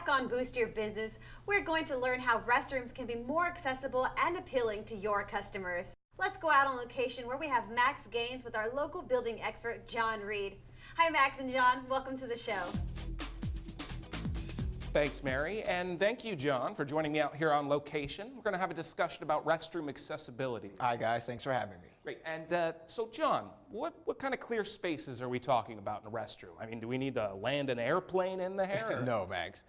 back on Boost Your Business, we're going to learn how restrooms can be more accessible and appealing to your customers. Let's go out on location where we have Max Gaines with our local building expert, John Reed. Hi, Max and John. Welcome to the show. Thanks, Mary, and thank you, John, for joining me out here on location. We're going to have a discussion about restroom accessibility. Hi, guys. Thanks for having me. Great. And so, John, what kind of clear spaces are we talking about in a restroom? I mean, do we need to land an airplane in there? No, Max.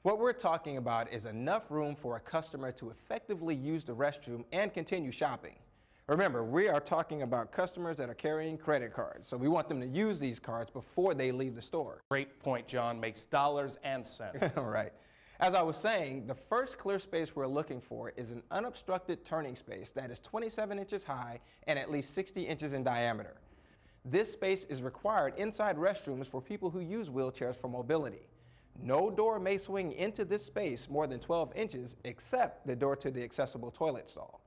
What we're talking about is enough room for a customer to effectively use the restroom and continue shopping. Remember, we are talking about customers that are carrying credit cards, so we want them to use these cards before they leave the store. Great point, John. Makes dollars and cents. All right. As I was saying, the first clear space we're looking for is an unobstructed turning space that is 27 inches high and at least 60 inches in diameter. This space is required inside restrooms for people who use wheelchairs for mobility. No door may swing into this space more than 12 inches except the door to the accessible toilet stall.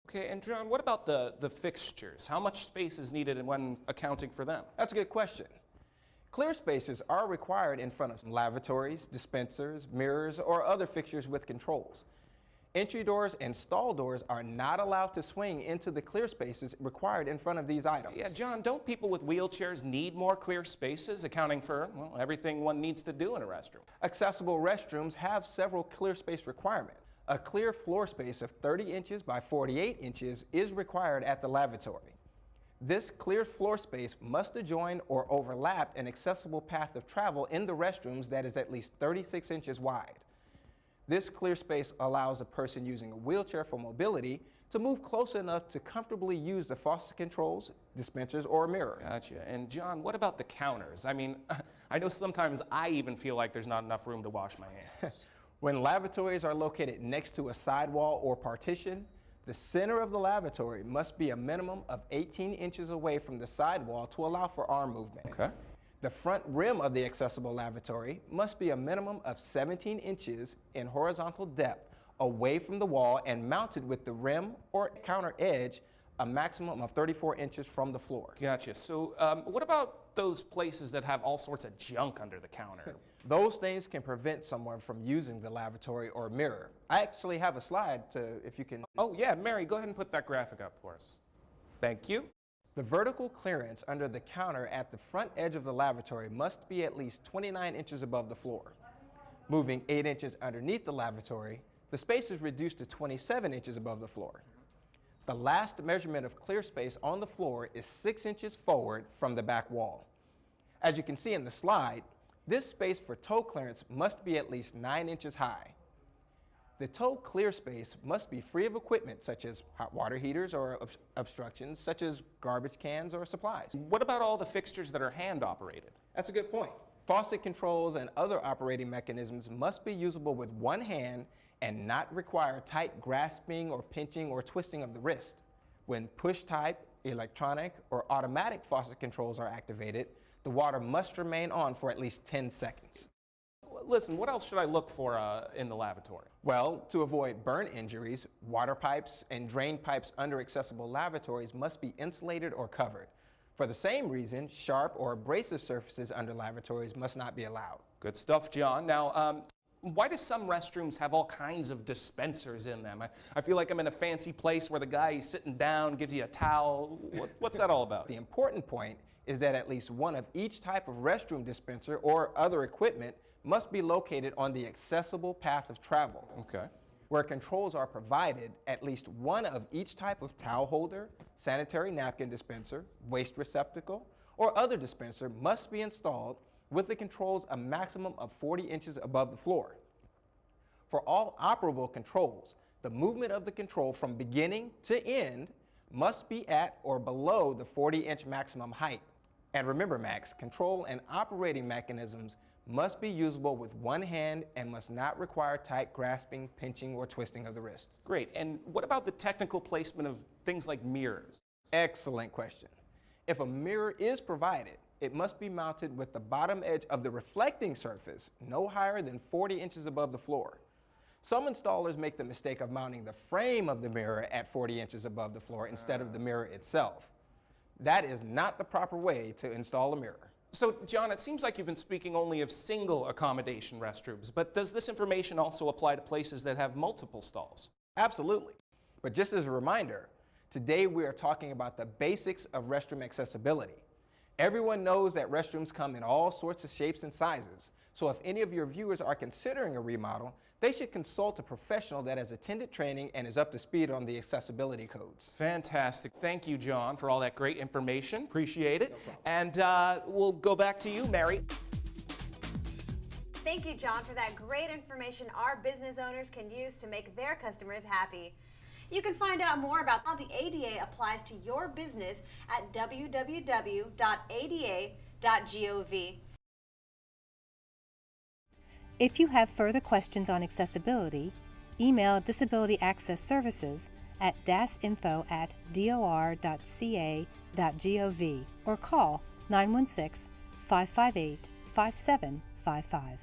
Okay, and John, what about the fixtures? How much space is needed when accounting for them? That's a good question. Clear spaces are required in front of lavatories, dispensers, mirrors, or other fixtures with controls. Entry doors and stall doors are not allowed to swing into the clear spaces required in front of these items. Yeah, John, don't people with wheelchairs need more clear spaces, accounting for, well, everything one needs to do in a restroom? Accessible restrooms have several clear space requirements. A clear floor space of 30 inches by 48 inches is required at the lavatory. This clear floor space must adjoin or overlap an accessible path of travel in the restrooms that is at least 36 inches wide. This clear space allows a person using a wheelchair for mobility to move close enough to comfortably use the faucet controls, dispensers, or a mirror. Gotcha. And John, what about the counters? I mean, I know sometimes I even feel like there's not enough room to wash my hands. When lavatories are located next to a sidewall or partition, the center of the lavatory must be a minimum of 18 inches away from the sidewall to allow for arm movement. Okay. The front rim of the accessible lavatory must be a minimum of 17 inches in horizontal depth away from the wall and mounted with the rim or counter edge a maximum of 34 inches from the floor. Gotcha. So what about those places that have all sorts of junk under the counter? Those things can prevent someone from using the lavatory or mirror. I actually have a slide if you can. Oh yeah, Mary, go ahead and put that graphic up for us. Thank you. The vertical clearance under the counter at the front edge of the lavatory must be at least 29 inches above the floor. Moving 8 inches underneath the lavatory, the space is reduced to 27 inches above the floor. The last measurement of clear space on the floor is 6 inches forward from the back wall. As you can see in the slide, this space for toe clearance must be at least 9 inches high. The toe clear space must be free of equipment such as hot water heaters or obstructions such as garbage cans or supplies. What about all the fixtures that are hand operated? That's a good point. Faucet controls and other operating mechanisms must be usable with one hand and not require tight grasping or pinching or twisting of the wrist. When push type, electronic, or automatic faucet controls are activated, the water must remain on for at least 10 seconds. Listen, what else should I look for in the lavatory? Well, to avoid burn injuries, water pipes and drain pipes under accessible lavatories must be insulated or covered. For the same reason, sharp or abrasive surfaces under lavatories must not be allowed. Good stuff, John. Now, why do some restrooms have all kinds of dispensers in them? I feel like I'm in a fancy place where the guy is sitting down, gives you a towel. What's that all about? The important point is that at least one of each type of restroom dispenser or other equipment must be located on the accessible path of travel. Okay. Where controls are provided, at least one of each type of towel holder, sanitary napkin dispenser, waste receptacle, or other dispenser must be installed with the controls a maximum of 40 inches above the floor. For all operable controls, the movement of the control from beginning to end must be at or below the 40-inch maximum height. And remember, Max, control and operating mechanisms must be usable with one hand and must not require tight grasping, pinching, or twisting of the wrists. Great. And what about the technical placement of things like mirrors? Excellent question. If a mirror is provided, it must be mounted with the bottom edge of the reflecting surface no higher than 40 inches above the floor. Some installers make the mistake of mounting the frame of the mirror at 40 inches above the floor instead of the mirror itself. That is not the proper way to install a mirror. So, John, it seems like you've been speaking only of single accommodation restrooms, but does this information also apply to places that have multiple stalls? Absolutely. But just as a reminder, today we are talking about the basics of restroom accessibility. Everyone knows that restrooms come in all sorts of shapes and sizes, so if any of your viewers are considering a remodel, they should consult a professional that has attended training and is up to speed on the accessibility codes. Fantastic. Thank you, John, for all that great information. Appreciate it. And we'll go back to you, Mary. Thank you, John, for that great information our business owners can use to make their customers happy. You can find out more about how the ADA applies to your business at www.ada.gov. If you have further questions on accessibility, email Disability Access Services at dasinfo@dor.ca.gov or call 916-558-5755.